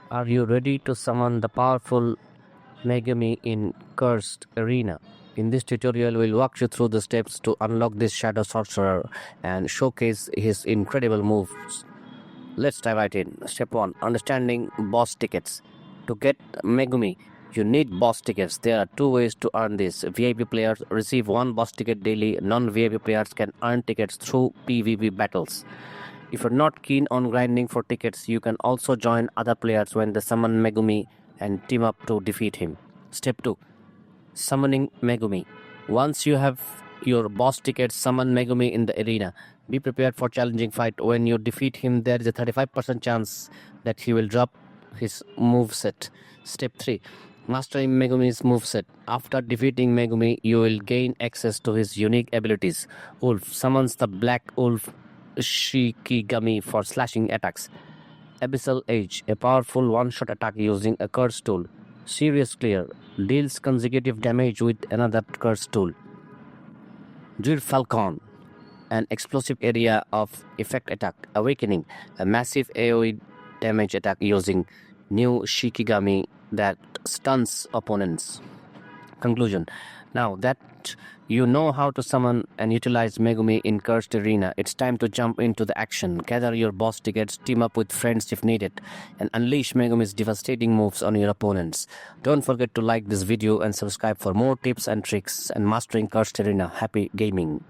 Are you ready to summon the powerful Megumi in Cursed Arena? In this tutorial, we'll walk you through the steps to unlock this Shadow Sorcerer and showcase his incredible moves. Let's dive right in. Step 1. Understanding boss tickets. To get Megumi, you need boss tickets. There are two ways to earn this. VIP players receive one boss ticket daily. Non-VIP players can earn tickets through PvP battles. If you're not keen on grinding for tickets, you can also join other players when they summon Megumi and team up to defeat him. Step 2. Summoning Megumi. Once you have your boss ticket, summon Megumi in the arena. Be prepared for challenging fight. When you defeat him, there is a 35% chance that he will drop his moveset. Step 3. Mastering Megumi's moveset. After defeating Megumi, you will gain access to his unique abilities. Wolf summons the Black Wolf Shikigami for slashing attacks. Abyssal Age, a powerful one-shot attack using a curse tool. Serious Clear, deals consecutive damage with another curse tool. Drill Falcon, an explosive area of effect attack. Awakening, a massive AoE damage attack using new Shikigami that stuns opponents. Conclusion. Now that you know how to summon and utilize Megumi in Cursed Arena, it's time to jump into the action. Gather your boss tickets, team up with friends if needed, and unleash Megumi's devastating moves on your opponents. Don't forget to like this video and subscribe for more tips and tricks and mastering Cursed Arena. Happy gaming!